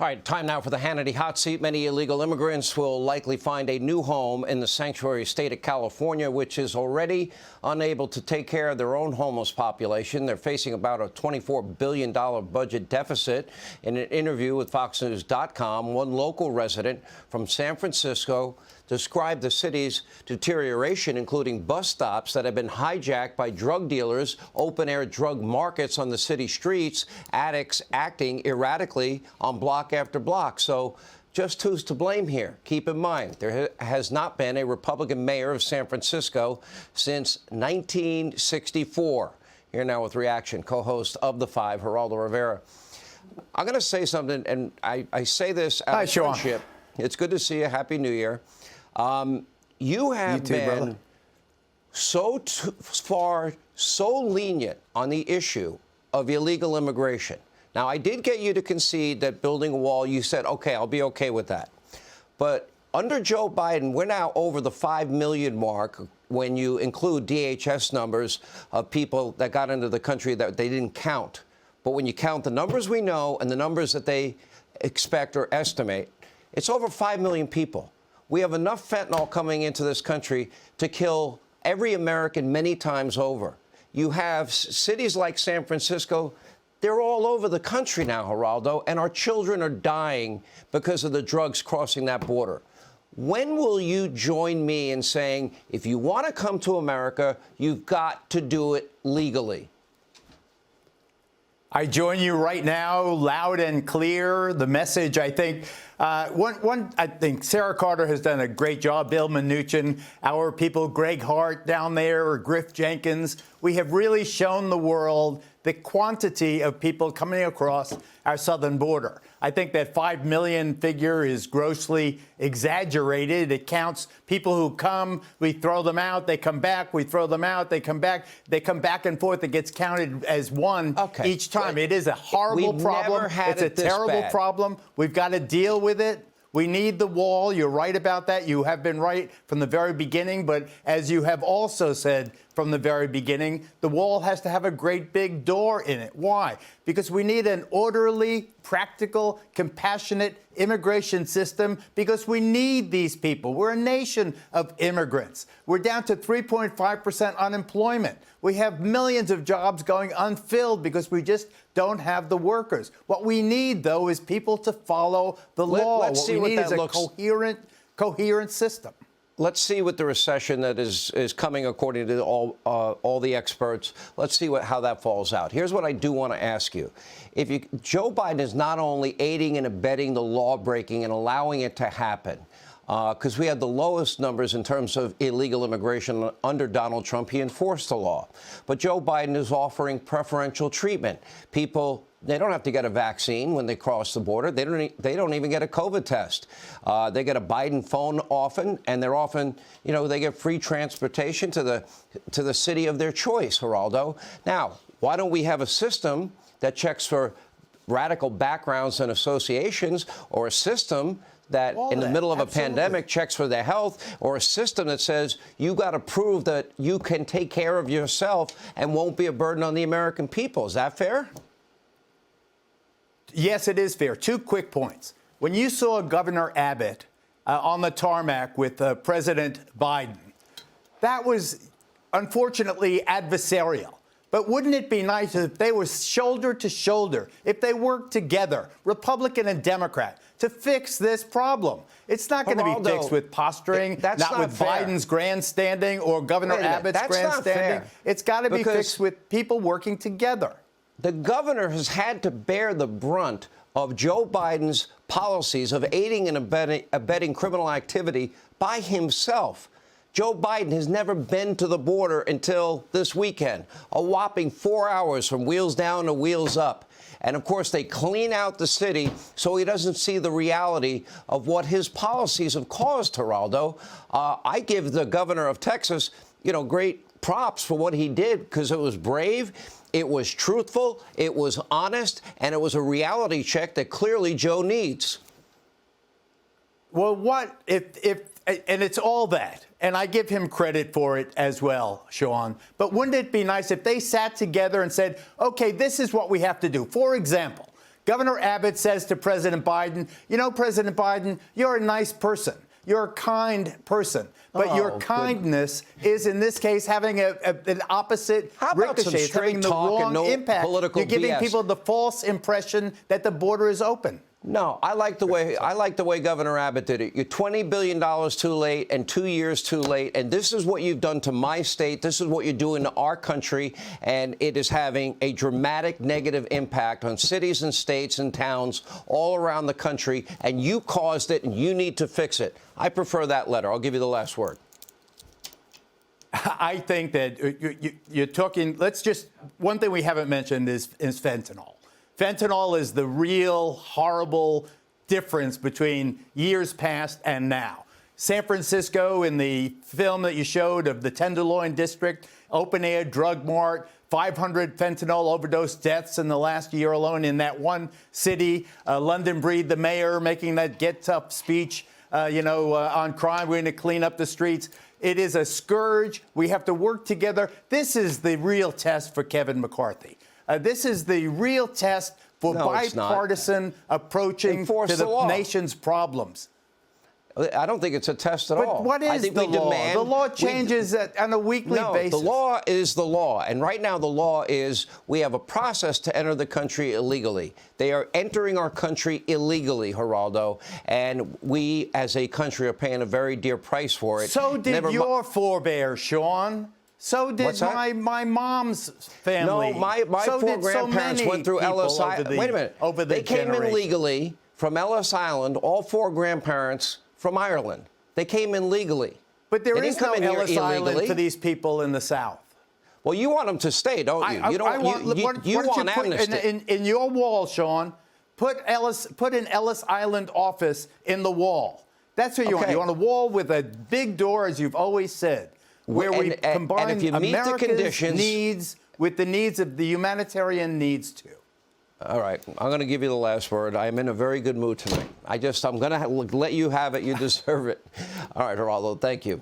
All right, time now for the Hannity hot seat. Many illegal immigrants will likely find a new home in the sanctuary state of California, which is already unable to take care of their own homeless population. They're facing about a $24 billion budget deficit. In an interview with FoxNews.com, one local resident from San Francisco described the city's deterioration, including bus stops that have been hijacked by drug dealers, open-air drug markets on the city streets, addicts acting erratically on block after block. So just who's to blame here? Keep in mind, there has not been a Republican mayor of San Francisco since 1964. Here now with reaction, co-host of The Five, Geraldo Rivera. I'm going to say something, and I say this out of friendship. It's good to see you. Happy New Year. You have been so far so lenient on the issue of illegal immigration. Now, I did get you to concede that building a wall, you said, OK, I'll be OK with that. But under Joe Biden, we're now over the 5 million mark when you include DHS numbers of people that got into the country that they didn't count. But when you count the numbers we know and the numbers that they expect or estimate, it's over 5 million people. We have enough fentanyl coming into this country to kill every American many times over. You have cities like San Francisco. They're all over the country now, Geraldo, and our children are dying because of the drugs crossing that border. When will you join me in saying, if you want to come to America, you've got to do it legally? I join you right now, loud and clear. The message, I think, I think Sarah Carter has done a great job. Bill Mnuchin, our people, Greg Hart down there, or Griff Jenkins. We have really shown the world the quantity of people coming across our southern border. I think that 5 million figure is grossly exaggerated. It counts people who come, we throw them out, they come back, we throw them out, they come back and forth. It gets counted as one each time. It is a horrible problem. It's a terrible problem. We've got to deal with it. We need the wall. You're right about that. You have been right from the very beginning. But as you have also said from the very beginning, the wall has to have a great big door in it. Why? Because we need an orderly, practical, compassionate immigration system, because we need these people. We're a nation of immigrants. We're down to 3.5% unemployment. We have millions of jobs going unfilled because we just don't have the workers. What we need, though, is people to follow the law. What we need is a coherent system. Let's see what the recession that is coming, according to all the experts. Let's see how that falls out. Here's what I do want to ask you. Joe Biden is not only aiding and abetting the law breaking and allowing it to happen, because we had the lowest numbers in terms of illegal immigration under Donald Trump. He enforced the law. But Joe Biden is offering preferential treatment. People, they don't have to get a vaccine when they cross the border. They don't even get a COVID test. They get a Biden phone often, and they're often, they get free transportation to the city of their choice, Geraldo. Now, why don't we have a system that checks for radical backgrounds and associations, or a system that in the middle of a pandemic checks for their health, or a system that says you got to prove that you can take care of yourself and won't be a burden on the American people? Is that fair? Yes, it is fair. 2 quick points. When you saw Governor Abbott on the tarmac with President Biden, that was unfortunately adversarial. But wouldn't it be nice if they were shoulder to shoulder, if they worked together, Republican and Democrat, to fix this problem? It's not going to be fixed with posturing, not with Biden's grandstanding or Governor Abbott's grandstanding. It's got to be fixed with people working together. The governor has had to bear the brunt of Joe Biden's policies of aiding and abetting criminal activity by himself. Joe Biden has never been to the border until this weekend, a whopping 4 hours from wheels down to wheels up. And, of course, they clean out the city so he doesn't see the reality of what his policies have caused, Geraldo. I give the governor of Texas, great props for what he did, because it was brave, it was truthful, it was honest, and it was a reality check that clearly Joe needs. Well, and it's all that. And I give him credit for it as well, Sean. But wouldn't it be nice if they sat together and said, OK, this is what we have to do? For example, Governor Abbott says to President Biden, you know, President Biden, you're a nice person. You're a kind person. But your kindness is, in this case, having an opposite ricochet. It's having the wrong impact. You're giving people the false impression that the border is open. No, I like the way Governor Abbott did it. You're $20 billion too late and 2 years too late. And this is what you've done to my state. This is what you're doing to our country. And it is having a dramatic negative impact on cities and states and towns all around the country. And you caused it, and you need to fix it. I prefer that letter. I'll give you the last word. I think that you're talking, one thing we haven't mentioned is fentanyl. Fentanyl is the real horrible difference between years past and now. San Francisco, in the film that you showed of the Tenderloin District, open-air drug mart, 500 fentanyl overdose deaths in the last year alone in that one city. London Breed, the mayor, making that get tough speech, on crime. We're going to clean up the streets. It is a scourge. We have to work together. This is the real test for Kevin McCarthy. This is the real test for bipartisan approaching to the nation's problems. I don't think it's a test at all. But what is the law? The law changes on a weekly basis. The law is the law. And right now the law is we have a process to enter the country illegally. They are entering our country illegally, Geraldo. And we, as a country, are paying a very dear price for it. So did your forebears, Sean. So did my mom's family. No, my four grandparents went through Ellis Island. Wait a minute. They came in legally from Ellis Island, all four grandparents from Ireland. They came in legally. But there is no Ellis Island for these people in the South. Well, you want them to stay, don't you? You want amnesty. In your wall, Sean, put an Ellis Island office in the wall. That's what you want. You want a wall with a big door, as you've always said, where we combine America's needs with the needs of the humanitarian needs, too. All right. I'm going to give you the last word. I'm in a very good mood tonight. I'm going to let you have it. You deserve it. All right, Geraldo, thank you.